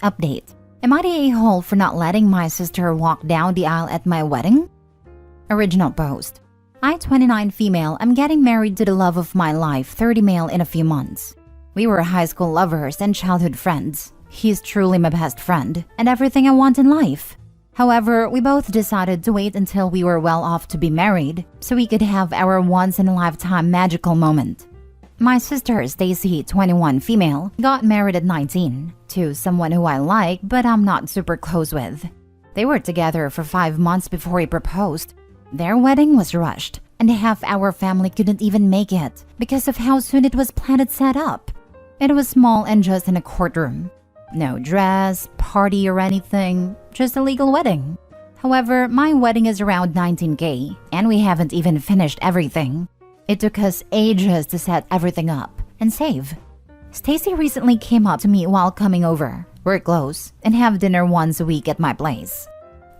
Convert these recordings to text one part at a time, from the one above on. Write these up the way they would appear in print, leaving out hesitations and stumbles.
Update. Am I the a-hole for not letting my sister walk down the aisle at my wedding? Original post. I, 29 female, am getting married to the love of my life, 30 male, in a few months. We were high school lovers and childhood friends. He's truly my best friend and everything I want in life. However, we both decided to wait until we were well off to be married so we could have our once-in-a-lifetime magical moment. My sister, Stacy, 21 female, got married at 19 to someone who I like but I'm not super close with. They were together for 5 months before he proposed. Their wedding was rushed, and half our family couldn't even make it because of how soon it was planned and set up. It was small and just in a courtroom. No dress, party or anything, just a legal wedding. However, my wedding is around $19K, and we haven't even finished everything. It took us ages to set everything up and save. Stacy recently came up to me while coming over. We're close and have dinner once a week at my place,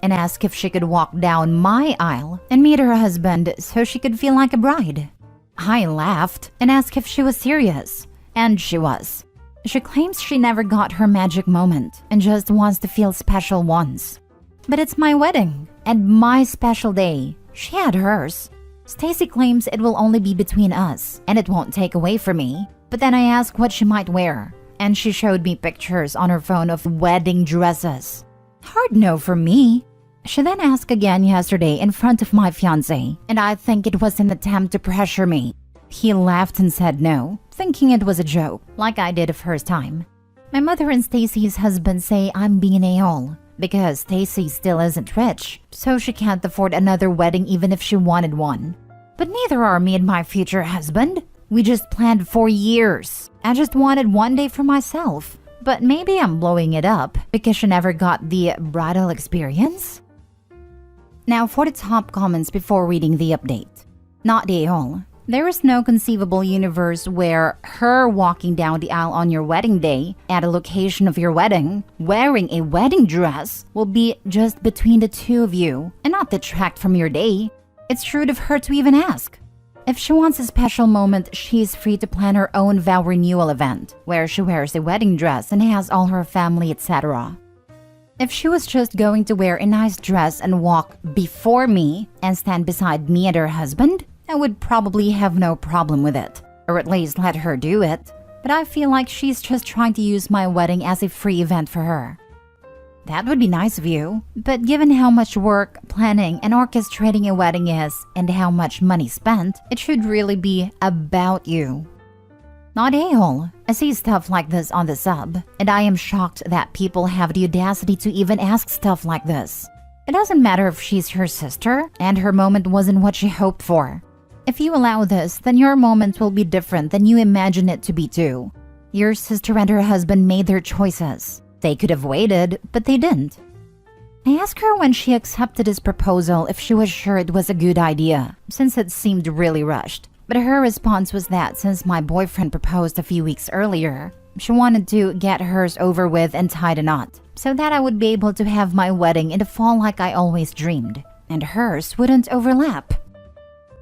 and asked if she could walk down my aisle and meet her husband so she could feel like a bride. I laughed and asked if she was serious, and she was. She claims she never got her magic moment and just wants to feel special once. But it's my wedding and my special day. She had hers. Stacy claims it will only be between us and it won't take away from me. But then I asked what she might wear, and she showed me pictures on her phone of wedding dresses. Hard no for me. She then asked again yesterday in front of my fiancé, and I think it was an attempt to pressure me. He laughed and said no, thinking it was a joke, like I did the first time. My mother and Stacy's husband say I'm being a-hole because Stacy still isn't rich, so she can't afford another wedding even if she wanted one. But neither are me and my future husband. We just planned for years. I just wanted one day for myself. But maybe I'm blowing it up because she never got the bridal experience? Now for the top comments before reading the update. Not the a-hole. There is no conceivable universe where her walking down the aisle on your wedding day at a location of your wedding, wearing a wedding dress, will be just between the two of you and not detract from your day. It's rude of her to even ask. If she wants a special moment, she's free to plan her own vow renewal event, where she wears a wedding dress and has all her family, etc. If she was just going to wear a nice dress and walk before me and stand beside me and her husband, I would probably have no problem with it, or at least let her do it. But I feel like she's just trying to use my wedding as a free event for her. That would be nice of you, but given how much work, planning, and orchestrating a wedding is, and how much money spent, it should really be about you. Not a-hole. I see stuff like this on the sub, and I am shocked that people have the audacity to even ask stuff like this. It doesn't matter if she's her sister, and her moment wasn't what she hoped for. If you allow this, then your moment will be different than you imagine it to be too. Your sister and her husband made their choices. They could have waited, but they didn't. I asked her when she accepted his proposal if she was sure it was a good idea, since it seemed really rushed. But her response was that since my boyfriend proposed a few weeks earlier, she wanted to get hers over with and tie the knot, so that I would be able to have my wedding in the fall like I always dreamed, and hers wouldn't overlap.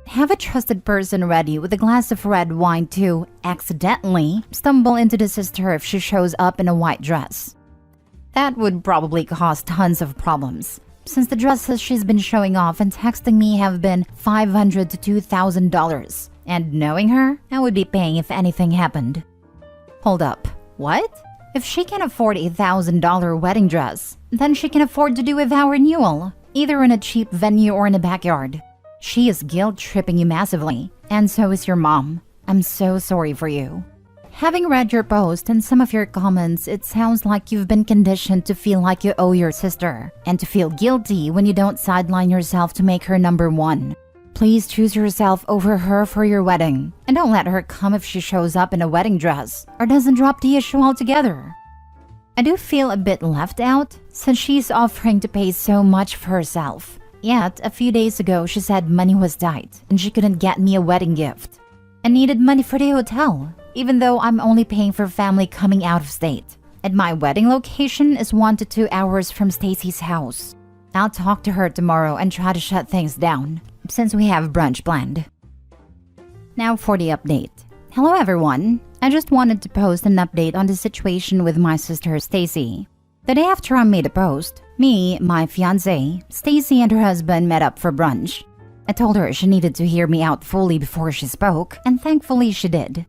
Have a trusted person ready with a glass of red wine to accidentally stumble into the sister if she shows up in a white dress. That would probably cause tons of problems, since the dresses she's been showing off and texting me have been $500 to $2,000, and knowing her, I would be paying if anything happened. Hold up, what? If she can afford a $1,000 wedding dress, then she can afford to do a vow renewal, either in a cheap venue or in a backyard. She is guilt-tripping you massively, and so is your mom. I'm so sorry for you. Having read your post and some of your comments, it sounds like you've been conditioned to feel like you owe your sister, and to feel guilty when you don't sideline yourself to make her number one. Please choose yourself over her for your wedding, and don't let her come if she shows up in a wedding dress, or doesn't drop the issue altogether. I do feel a bit left out, since she's offering to pay so much for herself. Yet, a few days ago, she said money was tight and she couldn't get me a wedding gift. I needed money for the hotel, even though I'm only paying for family coming out of state. And my wedding location is 1 to 2 hours from Stacy's house. I'll talk to her tomorrow and try to shut things down, since we have brunch planned. Now for the update. Hello everyone. I just wanted to post an update on the situation with my sister Stacy. The day after I made a post, me, my fiancé, Stacy, and her husband met up for brunch. I told her she needed to hear me out fully before she spoke, and thankfully she did.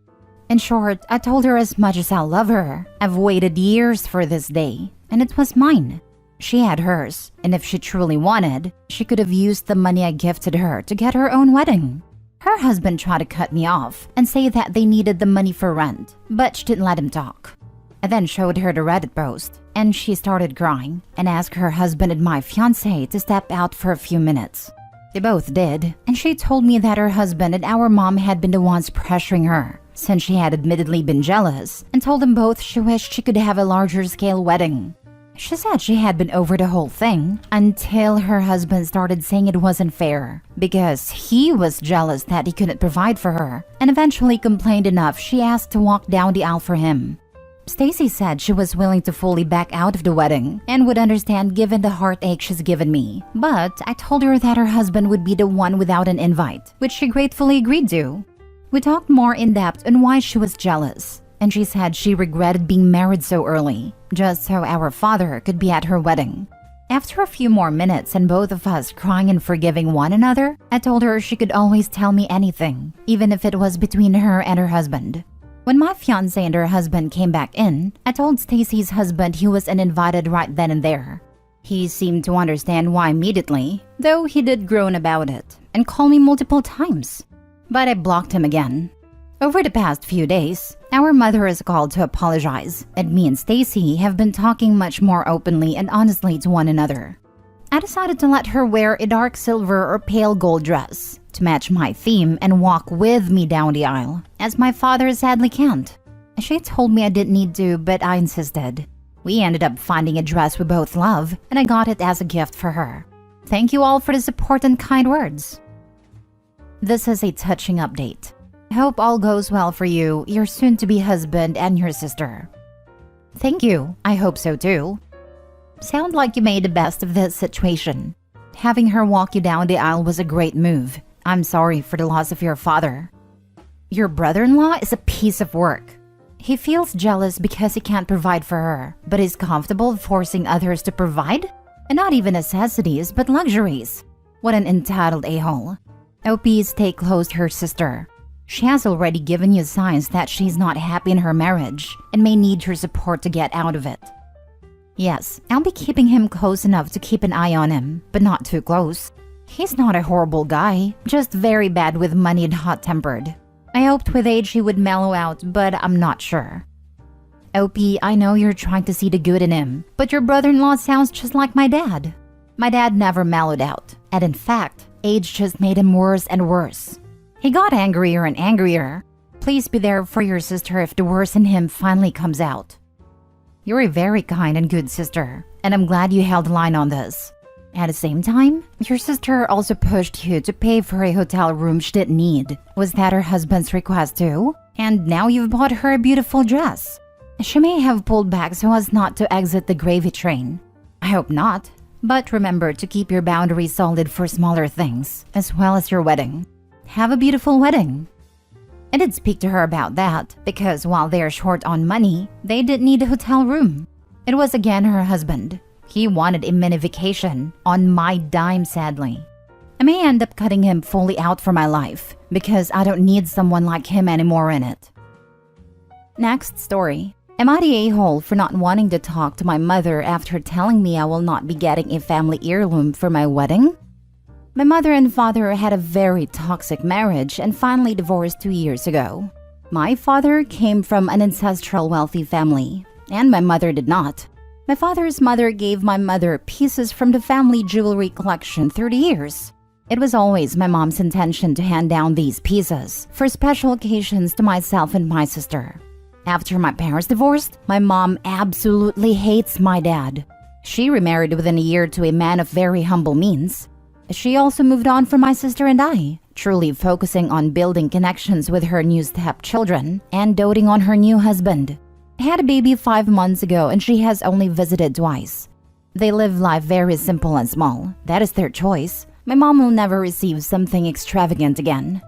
In short, I told her as much as I love her, I've waited years for this day, and it was mine. She had hers, and if she truly wanted, she could have used the money I gifted her to get her own wedding. Her husband tried to cut me off and say that they needed the money for rent, but she didn't let him talk. I then showed her the Reddit post, and she started crying and asked her husband and my fiancé to step out for a few minutes. They both did, and she told me that her husband and our mom had been the ones pressuring her, since she had admittedly been jealous, and told them both she wished she could have a larger scale wedding. She said she had been over the whole thing until her husband started saying it wasn't fair because he was jealous that he couldn't provide for her, and eventually complained enough she asked to walk down the aisle for him. Stacy said she was willing to fully back out of the wedding and would understand given the heartache she's given me, but I told her that her husband would be the one without an invite, which she gratefully agreed to. We talked more in depth on why she was jealous, and she said she regretted being married so early, just so our father could be at her wedding. After a few more minutes and both of us crying and forgiving one another, I told her she could always tell me anything, even if it was between her and her husband. When my fiancé and her husband came back in, I told Stacy's husband he was uninvited right then and there. He seemed to understand why immediately, though he did groan about it and call me multiple times. But I blocked him again. Over the past few days, our mother has called to apologize, and me and Stacy have been talking much more openly and honestly to one another. I decided to let her wear a dark silver or pale gold dress to match my theme and walk with me down the aisle, as my father sadly can't. She told me I didn't need to, but I insisted. We ended up finding a dress we both love, and I got it as a gift for her. Thank you all for the support and kind words. This is a touching update. I hope all goes well for you, your soon-to-be husband, and your sister. Thank you. I hope so too. Sound like you made the best of this situation. Having her walk you down the aisle was a great move. I'm sorry for the loss of your father. Your brother-in-law is a piece of work. He feels jealous because he can't provide for her, but is comfortable forcing others to provide? And not even necessities, but luxuries. What an entitled a-hole. OP, stay close to her sister. She has already given you signs that she's not happy in her marriage and may need your support to get out of it. Yes, I'll be keeping him close enough to keep an eye on him, but not too close. He's not a horrible guy, just very bad with money and hot-tempered. I hoped with age he would mellow out, but I'm not sure. OP, I know you're trying to see the good in him, but your brother-in-law sounds just like my dad. My dad never mellowed out, and in fact, age just made him worse and worse. He got angrier and angrier. Please be there for your sister if the worst in him finally comes out. You're a very kind and good sister, and I'm glad you held the line on this. At the same time, your sister also pushed you to pay for a hotel room she didn't need. Was that her husband's request too? And now you've bought her a beautiful dress. She may have pulled back so as not to exit the gravy train. I hope not. But remember to keep your boundaries solid for smaller things, as well as your wedding. Have a beautiful wedding. I did speak to her about that, because while they're short on money, they didn't need a hotel room. It was again her husband. He wanted a mini vacation, on my dime sadly. I may end up cutting him fully out for my life, because I don't need someone like him anymore in it. Next story. Am I the a-hole for not wanting to talk to my mother after telling me I will not be getting a family heirloom for my wedding? My mother and father had a very toxic marriage and finally divorced 2 years ago. My father came from an ancestral wealthy family, and my mother did not. My father's mother gave my mother pieces from the family jewelry collection through the years. It was always my mom's intention to hand down these pieces for special occasions to myself and my sister. After my parents divorced, my mom absolutely hates my dad. She remarried within a year to a man of very humble means. She also moved on from my sister and I, truly focusing on building connections with her new stepchildren and doting on her new husband. I had a baby 5 months ago and she has only visited twice. They live life very simple and small. That is their choice. My mom will never receive something extravagant again.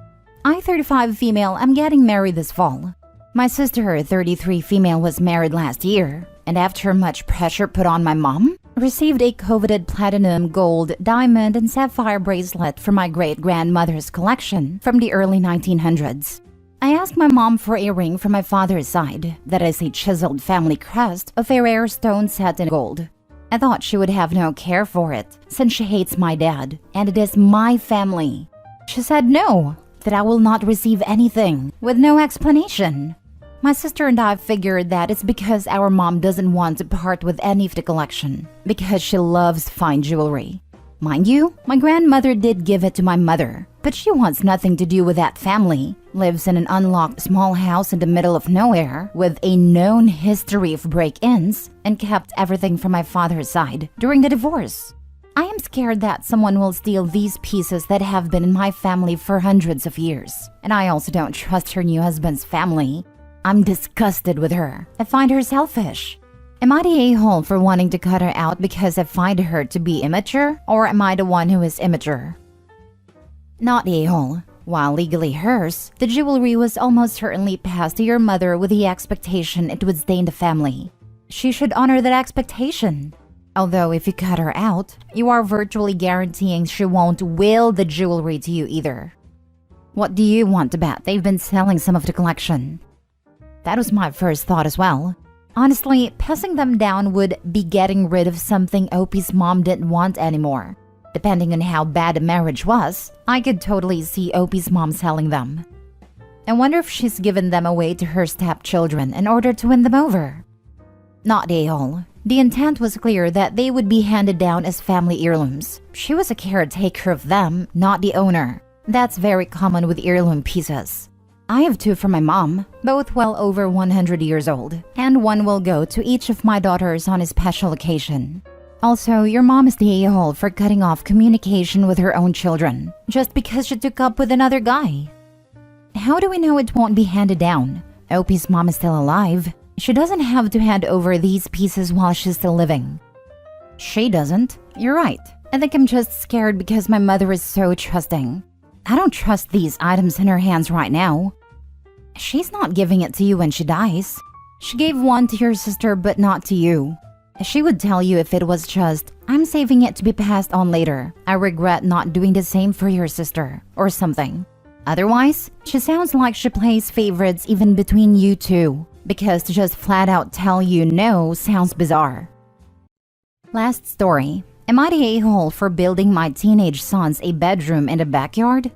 I, 35 female, am getting married this fall. My sister, 33 female, was married last year, and after much pressure put on my mom, received a coveted platinum, gold, diamond, and sapphire bracelet from my great-grandmother's collection from the early 1900s. I asked my mom for a ring from my father's side that is a chiseled family crest of a rare stone set in gold. I thought she would have no care for it since she hates my dad and it is my family. She said no, that I will not receive anything with no explanation. My sister and I figured that it's because our mom doesn't want to part with any of the collection because she loves fine jewelry. Mind you, my grandmother did give it to my mother, but she wants nothing to do with that family, lives in an unlocked small house in the middle of nowhere with a known history of break-ins, and kept everything from my father's side during the divorce. I am scared that someone will steal these pieces that have been in my family for hundreds of years, and I also don't trust her new husband's family. I'm disgusted with her. I find her selfish. Am I the a-hole for wanting to cut her out because I find her to be immature, or am I the one who is immature? Not the a-hole. While legally hers, the jewelry was almost certainly passed to your mother with the expectation it would stay in the family. She should honor that expectation. Although if you cut her out, you are virtually guaranteeing she won't will the jewelry to you either. What do you want to bet they've been selling some of the collection? That was my first thought as well. Honestly, passing them down would be getting rid of something Opie's mom didn't want anymore. Depending on how bad the marriage was, I could totally see Opie's mom selling them. I wonder if she's given them away to her stepchildren in order to win them over. Not the a-hole. The intent was clear that they would be handed down as family heirlooms. She was a caretaker of them, not the owner. That's very common with heirloom pieces. I have two from my mom, both well over 100 years old, and one will go to each of my daughters on a special occasion. Also, your mom is the a-hole for cutting off communication with her own children, just because she took up with another guy. How do we know it won't be handed down? Opie's mom is still alive. She doesn't have to hand over these pieces while she's still living. She doesn't. You're right. I think I'm just scared because my mother is so trusting. I don't trust these items in her hands right now. She's not giving it to you when she dies. She gave one to your sister but not to you. She would tell you if it was just, I'm saving it to be passed on later. I regret not doing the same for your sister, or something. Otherwise, she sounds like she plays favorites even between you two, because to just flat out tell you no sounds bizarre. Last story. Am I the a-hole for building my teenage sons a bedroom in the backyard?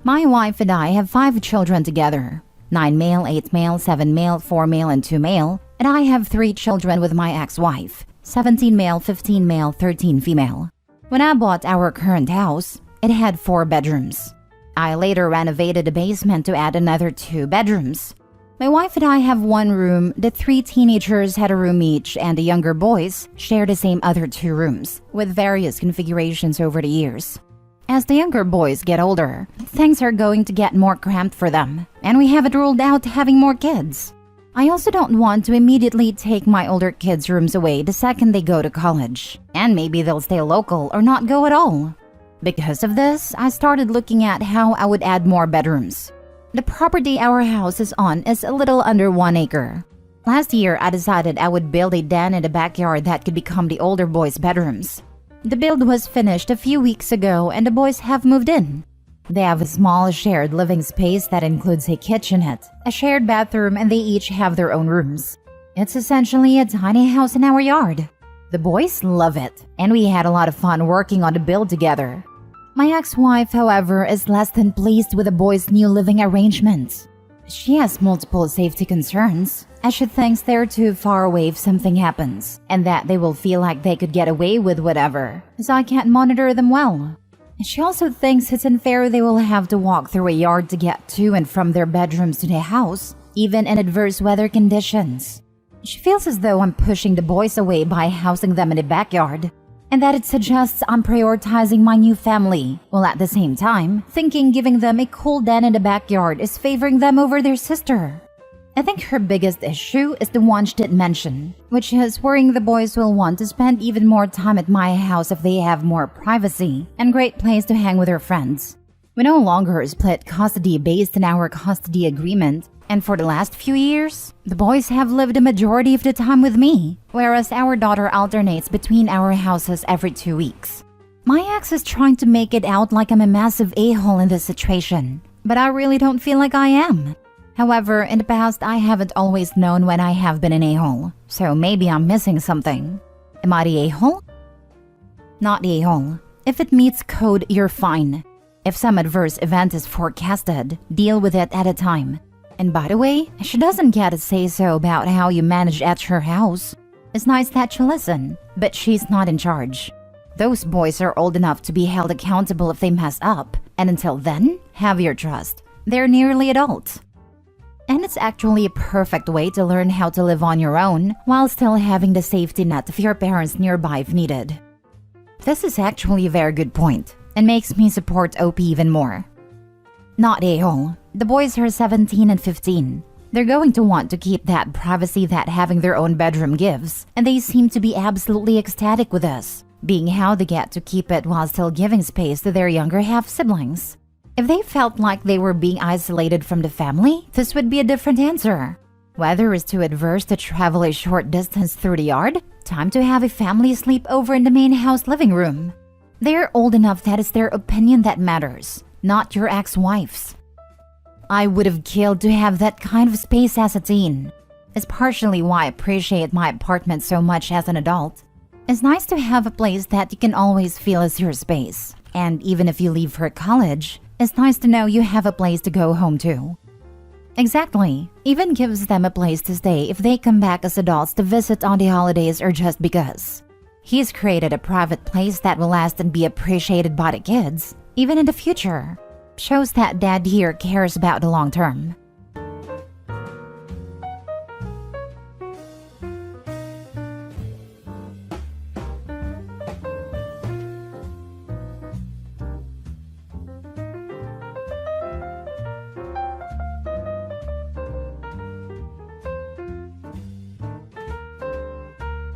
My wife and I have 5 children together. 9 male, 8 male, 7 male, 4 male, and 2 male. And I have 3 children with my ex-wife. 17 male, 15 male, 13 female. When I bought our current house, it had 4 bedrooms. I later renovated the basement to add another 2 bedrooms. My wife and I have 1 room, the 3 teenagers had a room each, and the younger boys share the same other 2 rooms, with various configurations over the years. As the younger boys get older, things are going to get more cramped for them, and we haven't ruled out having more kids. I also don't want to immediately take my older kids' rooms away the second they go to college, and maybe they'll stay local or not go at all. Because of this, I started looking at how I would add more bedrooms. The property our house is on is a little under 1 acre. Last year, I decided I would build a den in the backyard that could become the older boys' bedrooms. The build was finished a few weeks ago and the boys have moved in. They have a small shared living space that includes a kitchenette, a shared bathroom, and they each have their own rooms. It's essentially a tiny house in our yard. The boys love it, and we had a lot of fun working on the build together. My ex-wife, however, is less than pleased with the boys' new living arrangements. She has multiple safety concerns, as she thinks they're too far away if something happens, and that they will feel like they could get away with whatever, so I can't monitor them well. She also thinks it's unfair they will have to walk through a yard to get to and from their bedrooms to the house, even in adverse weather conditions. She feels as though I'm pushing the boys away by housing them in the backyard, and that it suggests I'm prioritizing my new family, while at the same time thinking giving them a cool den in the backyard is favoring them over their sister. I think her biggest issue is the one she didn't mention, which is worrying the boys will want to spend even more time at my house if they have more privacy and great place to hang with their friends. We no longer split custody based on our custody agreement, And for the last few years, the boys have lived a majority of the time with me, whereas our daughter alternates between our houses every 2 weeks. My ex is trying to make it out like I'm a massive a-hole in this situation, but I really don't feel like I am. However, in the past, I haven't always known when I have been an a-hole, so maybe I'm missing something. Am I the a-hole? Not the a-hole. If it meets code, you're fine. If some adverse event is forecasted, deal with it at a time. And by the way, she doesn't get a say-so about how you manage at her house. It's nice that she listens, but she's not in charge. Those boys are old enough to be held accountable if they mess up, and until then, have your trust. They're nearly adults. And it's actually a perfect way to learn how to live on your own while still having the safety net of your parents nearby if needed. This is actually a very good point, and makes me support OP even more. Not a-hole. The boys are 17 and 15. They're going to want to keep that privacy that having their own bedroom gives, and they seem to be absolutely ecstatic with this, being how they get to keep it while still giving space to their younger half-siblings. If they felt like they were being isolated from the family, this would be a different answer. Weather is too adverse to travel a short distance through the yard? Time to have a family sleepover in the main house living room. They're old enough that it's their opinion that matters, not your ex-wife's. I would have killed to have that kind of space as a teen. It's partially why I appreciate my apartment so much as an adult. It's nice to have a place that you can always feel is your space. And even if you leave for college, it's nice to know you have a place to go home to. Exactly. Even gives them a place to stay if they come back as adults to visit on the holidays or just because. He's created a private place that will last and be appreciated by the kids, even in the future. Shows that dad here cares about the long term.